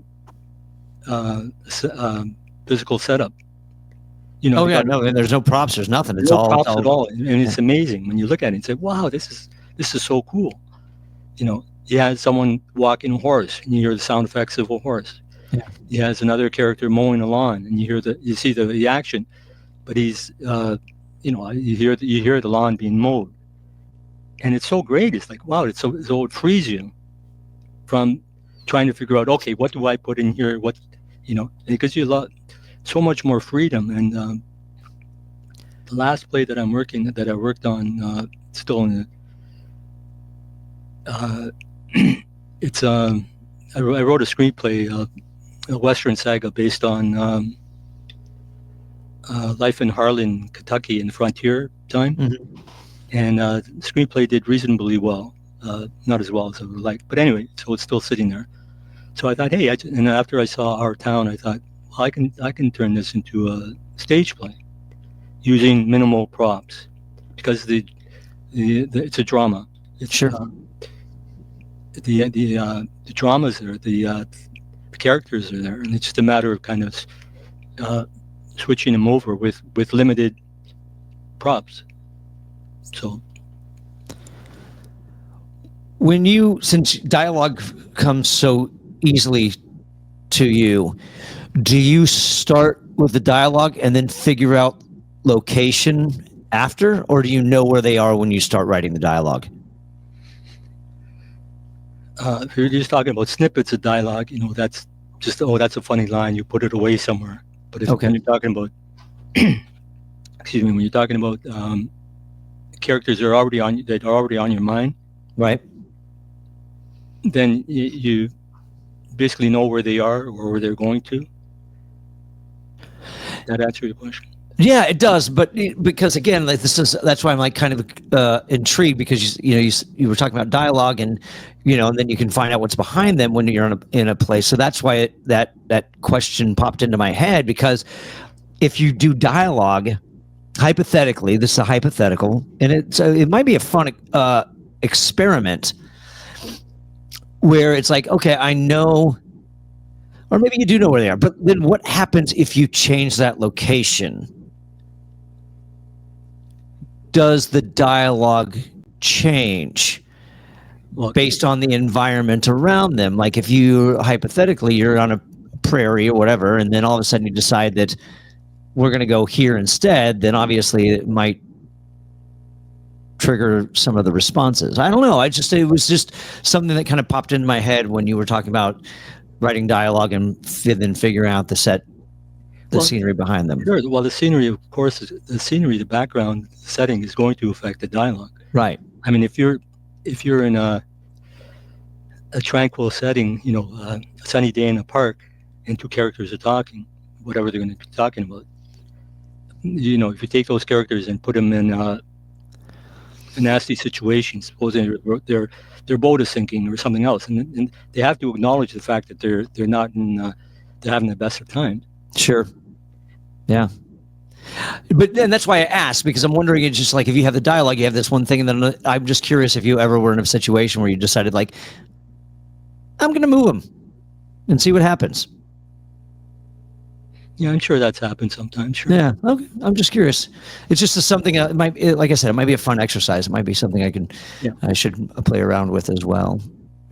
physical setup. There's no props. There's nothing. It's no props at all, and it's amazing when you look at it and say, "Wow, this is so cool." You had someone walking a horse, and you hear the sound effects of a horse. Yeah. He has another character mowing a lawn, and you see the action. But he's, you hear the lawn being mowed, and it's so great. It's like, wow, so it frees you from trying to figure out, okay, what do I put in here? What, it gives you so much more freedom. And the last play that I worked on, still in it's I wrote a screenplay, a Western saga based on. Life in Harlan, Kentucky in the frontier time. Mm-hmm. And the screenplay did reasonably well, not as well as I would like, but anyway, so it's still sitting there. So I thought, hey, and after I saw Our Town, I thought, well, I can turn this into a stage play using minimal props, because it's a drama. It's, sure. The drama's there, the characters are there, and it's just a matter of kind of switching them over with limited props. So since dialogue comes so easily to you, do you start with the dialogue and then figure out location after, or do you know where they are when you start writing the dialogue? If you're just talking about snippets of dialogue, that's just, that's a funny line, you put it away somewhere. But when you're talking about, when you're talking about characters that are already on your mind, right? Then you basically know where they are or where they're going to. That answer your question? Yeah, it does. But because again, that's why I'm like kind of intrigued, because you were talking about dialogue, and and then you can find out what's behind them when you're in a place. So that's why that question popped into my head, because if you do dialogue, hypothetically, this is a hypothetical, and it might be a fun experiment where it's like, okay, I know, or maybe you do know where they are, but then what happens if you change that location? does the dialogue change based on the environment around them? Like if you, hypothetically, you're on a prairie or whatever, and then all of a sudden you decide that we're going to go here instead, then obviously it might trigger some of the responses. I don't know. It was just something that kind of popped into my head when you were talking about writing dialogue and then figuring out the scenery behind them. Sure. Well, the scenery, of course, the background setting is going to affect the dialogue. Right. I mean, if you're in a tranquil setting, a sunny day in a park, and two characters are talking, whatever they're going to be talking about, if you take those characters and put them in a nasty situation, supposing their boat is sinking or something else, and they have to acknowledge the fact that they're not they're having the best of time. Sure. Yeah. But then that's why I asked, because I'm wondering, it's just like if you have the dialogue, you have this one thing, and then I'm just curious if you ever were in a situation where you decided, like, I'm going to move them and see what happens. Yeah, I'm sure that's happened sometimes. Sure. Yeah. Okay. I'm just curious. It's just something. Like I said, it might be a fun exercise. It might be something I should play around with as well.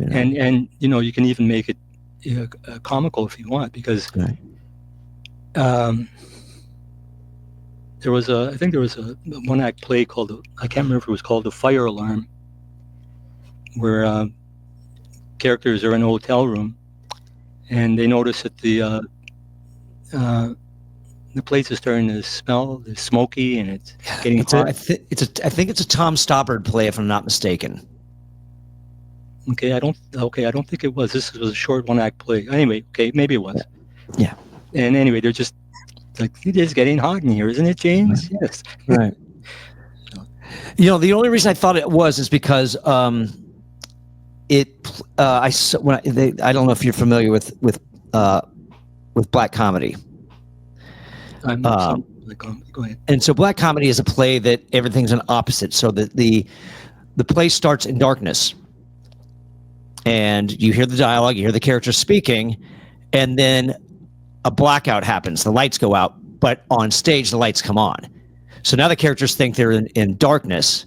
And you can even make it comical if you want, because there was a one-act play called, I can't remember if it was called The Fire Alarm, where characters are in a hotel room and they notice that the place is starting to smell, it's smoky, and it's getting hot. I think it's a Tom Stoppard play, if I'm not mistaken. Okay, I don't think it was. This was a short one-act play. Anyway, okay, maybe it was. Yeah. And anyway, they're just like, it is getting hot in here, isn't it, James? Right. Yes. Right. The only reason I thought it was is because I don't know if you're familiar with black comedy. Go ahead. And so black comedy is a play that everything's an opposite. So that the play starts in darkness, and you hear the dialogue, you hear the characters speaking, and then a blackout happens. The lights go out, but on stage the lights come on. So now the characters think they're in darkness,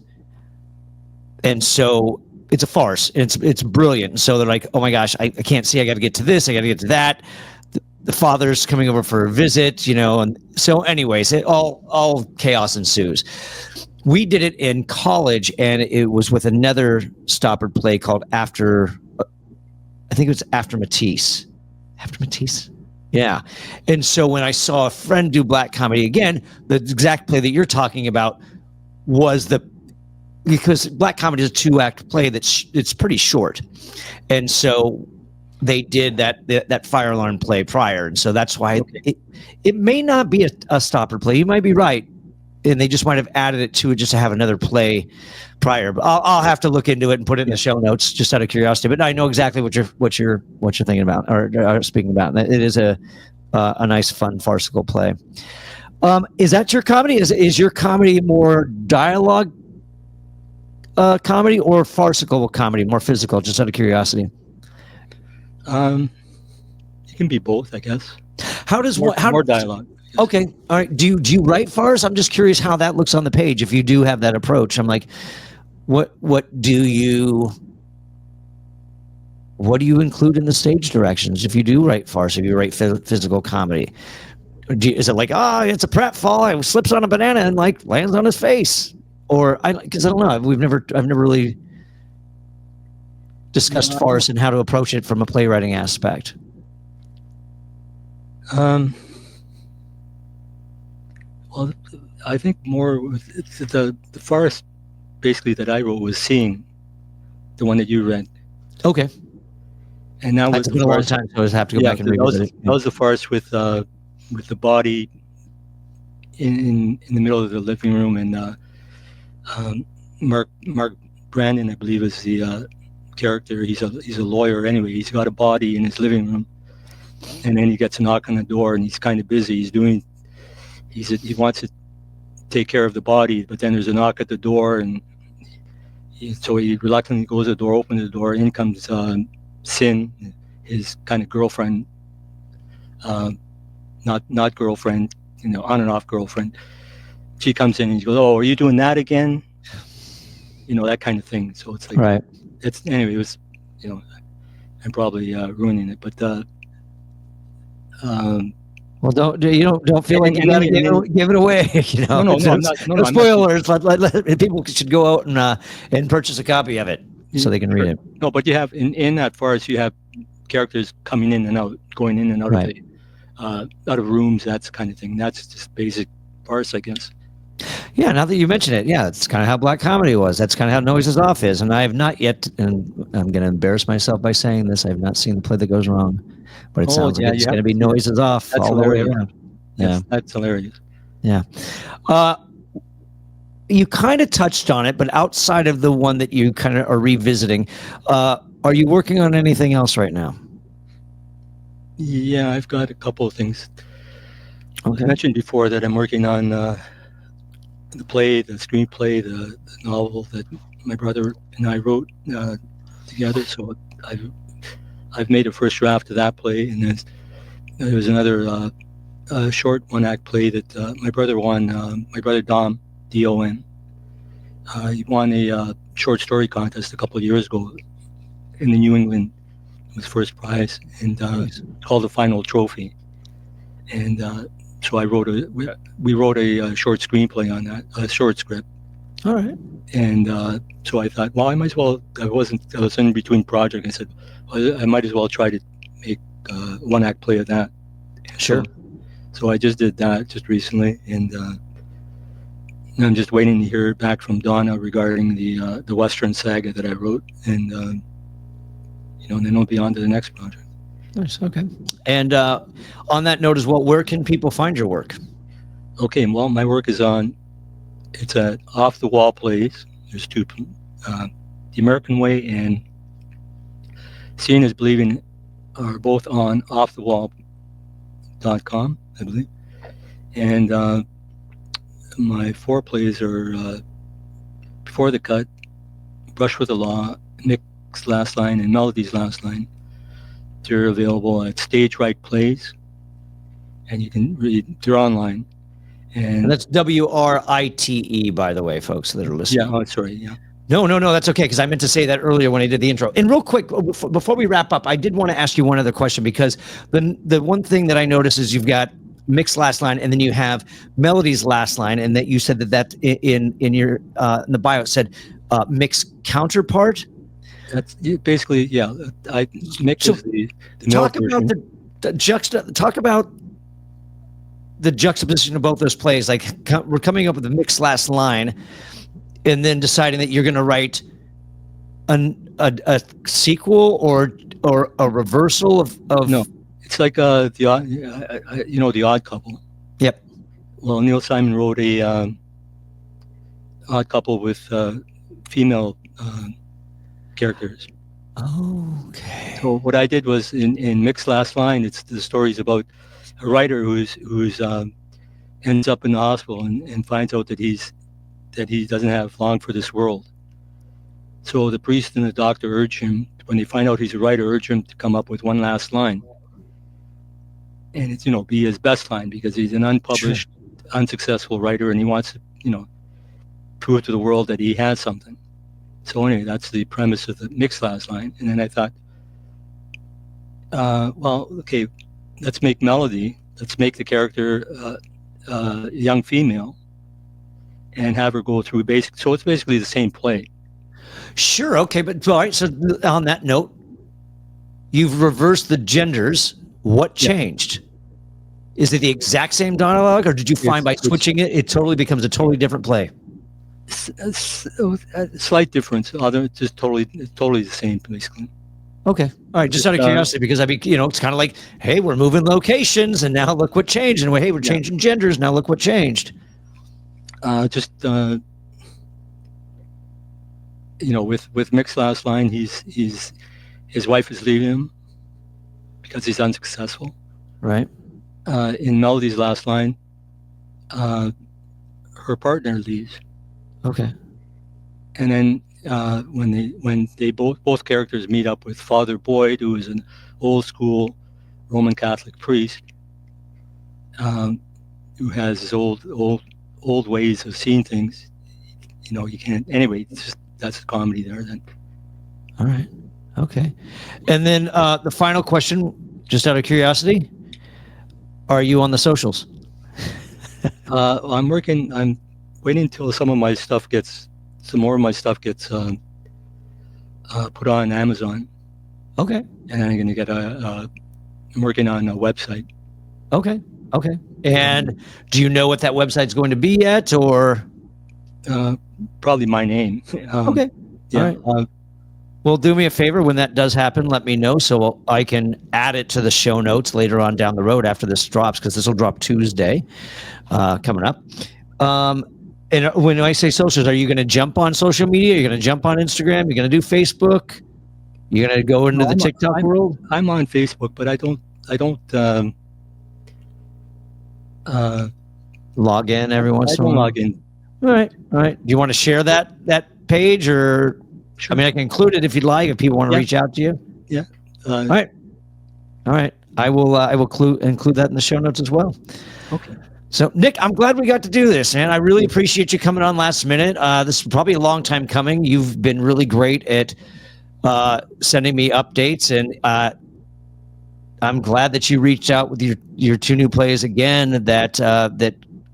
and so it's a farce. It's brilliant. And so they're like, oh my gosh, I can't see. I got to get to this. I got to get to that. The father's coming over for a visit, and so anyways, all chaos ensues. We did it in college, and it was with another Stoppard play called After Matisse. After Matisse? Yeah. And so when I saw a friend do black comedy again, the exact play that you're talking about was because black comedy is a 2-act play it's pretty short. And so they did that fire alarm play prior. And so that's why it may not be a Stoppard play. You might be right. And they just might have added it to it just to have another play prior. But I'll have to look into it and put it in the show notes just out of curiosity. But I know exactly what you're thinking about or speaking about. It is a nice, fun, farcical play. Is that your comedy? Is your comedy more dialogue comedy or farcical comedy, more physical? Just out of curiosity. It can be both, I guess. How does more dialogue? Okay, all right. Do you write farce? I'm just curious how that looks on the page. If you do have that approach, I'm like, what do you include in the stage directions? If you do write farce, if you write physical comedy, is it like, it's a pratfall, he slips on a banana and like lands on his face, or because I don't know. I've never really discussed farce and how to approach it from a playwriting aspect. Well, I think more with the farce basically that I wrote was Seeing, the one that you read. Okay. And that was been a long time, so I have to go back and revisit it. That was the farce with the body in the middle of the living room, and Mark Brandon, I believe, is the character. He's a lawyer anyway. He's got a body in his living room, and then he gets a knock on the door, and he's kind of busy. He wants to take care of the body, but then there's a knock at the door, and so he reluctantly goes to the door, opens the door, in comes Sin, his kind of girlfriend, not girlfriend, on and off girlfriend, she comes in and she goes, "Oh, are you doing that again?" That kind of thing. So it's like, Right. anyway, it was, I'm probably ruining it, but well, don't feel like you got to give it away. No, I'm not. No, spoilers. Let people should go out and purchase a copy of it so they can read it. No, but you have in that farce, you have characters coming in and out, going in and out right. of out of rooms, that kind of thing. That's just basic farce, I guess. Yeah, now that you mention it, yeah, that's kind of how black comedy was. That's kind of how Noise is Off is. And I have not yet, and I'm going to embarrass myself by saying this, I have not seen The Play That Goes Wrong. But it sounds like it's going to be Noise is Off all the way around. Yes, that's hilarious. Yeah. You kind of touched on it, but outside of the one that you kind of are revisiting, are you working on anything else right now? Yeah, I've got a couple of things. Okay. I mentioned before that I'm working on the screenplay, the novel that my brother and I wrote together. So I've made a first draft of that play, and then there was another short one-act play that my brother won. My brother Dom, D-O-M, he won a short story contest a couple of years ago in the New England. It was first prize, and nice. Called the final trophy. And so we wrote a short screenplay on that, a short script. All right. And so I thought, well, I might as well. I was in between projects. I said, well, I might as well try to make a one-act play of that. And sure. So I just did that just recently, and I'm just waiting to hear back from Donna regarding the Western saga that I wrote, and then I'll be on to the next project. Nice. Okay. And on that note as well, where can people find your work? Okay. Well, my work is it's at Off the Wall Plays. There's two, The American Way and Seeing is Believing are both on offthewall.com, I believe. And my 4 plays are Before the Cut, Brush with the Law, Nick's Last Line, and Melody's Last Line. They're available at Stage Right Plays, and you can read. They're online, and that's WRITE, by the way, folks that are listening. Yeah. Oh, sorry. Yeah. No, that's okay, because I meant to say that earlier when I did the intro. And real quick, before we wrap up, I did want to ask you one other question, because the one thing that I noticed is you've got Mick's Last Line, and then you have Melody's Last Line, and that you said that in your in the bio it said Mick's counterpart. That's basically, yeah. Mick is the talk about talk about the juxtaposition of both those plays. Like, we're coming up with the Mick's Last Line, and then deciding that you're going to write a sequel or a reversal of. No, it's like the Odd Couple. Yep. Well, Neil Simon wrote a Odd Couple with female characters. Okay. So what I did was in Mick's Last Line, it's the stories about a writer who's ends up in the hospital and finds out that he doesn't have long for this world. So the priest and the doctor urge him, when they find out he's a writer, urge him to come up with one last line. And it's, be his best line, because he's an unpublished, unsuccessful writer, and he wants to, prove to the world that he has something. So anyway, that's the premise of the Mick's Last Line. And then I thought, well, okay, let's make Melody. Let's make the character a young female, and have her go through so it's basically the same play. Sure. Okay. But all right. So on that note, you've reversed the genders. What changed? Is it the exact same dialogue, or did you find by switching it totally becomes a totally different play? A slight difference. It's just totally the same, basically. Okay. All right. Just out of curiosity, because it's kind of like, hey, we're moving locations, and now look what changed, and hey, we're changing genders, now look what changed. With Mick's Last Line, his wife is leaving him because he's unsuccessful. Right. In Melody's Last Line, her partner leaves. Okay. And then when they both characters meet up with Father Boyd, who is an old school Roman Catholic priest, who has his old old ways of seeing things. You can't. Anyway, it's just, that's the comedy there then. All right. Okay. And then the final question, just out of curiosity, are you on the socials? I'm waiting until some more of my stuff gets put on Amazon. Okay. And I'm going to get I'm working on a website. Okay. And do you know what that website's going to be yet, or? Probably my name. Okay. Yeah. All right. Well, do me a favor. When that does happen, let me know so I can add it to the show notes later on down the road after this drops, because this will drop Tuesday coming up. And when I say socials, are you going to jump on social media? You're going to jump on Instagram? You're going to do Facebook? You're going to go into the TikTok world? I'm on Facebook, but I don't log in every once in a while? log in. All right. Do you want to share that page, or? Sure. I mean, I can include it if you'd like, if people want to reach out to you. Yeah. All right. I will include that in the show notes as well. Okay. So, Nick, I'm glad we got to do this, man. I really appreciate you coming on last minute. This is probably a long time coming. You've been really great at sending me updates, and I'm glad that you reached out with your two new plays again. That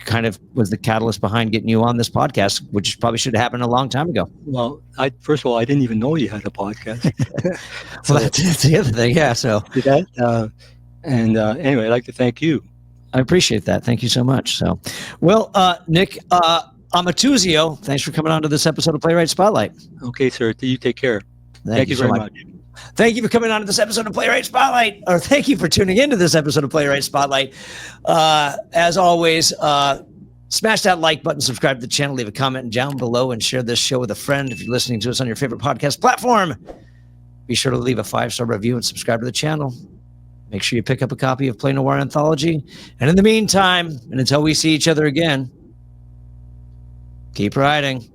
kind of was the catalyst behind getting you on this podcast, which probably should have happened a long time ago. Well, first of all, I didn't even know you had a podcast. Well, that's the other thing. Yeah. So did that. Anyway, I'd like to thank you. I appreciate that. Thank you so much. So, well, Nick Amatuzio, thanks for coming on to this episode of Playwright Spotlight. Okay, sir. You take care. Thank you very much. Thank you for coming on to this episode of Playwright Spotlight, or thank you for tuning into this episode of Playwright Spotlight. As always, smash that like button, subscribe to the channel, leave a comment down below, and share this show with a friend. If you're listening to us on your favorite podcast platform, be sure to leave a 5-star review and subscribe to the channel. Make sure you pick up a copy of Play Noir Anthology. And in the meantime, and until we see each other again, keep writing.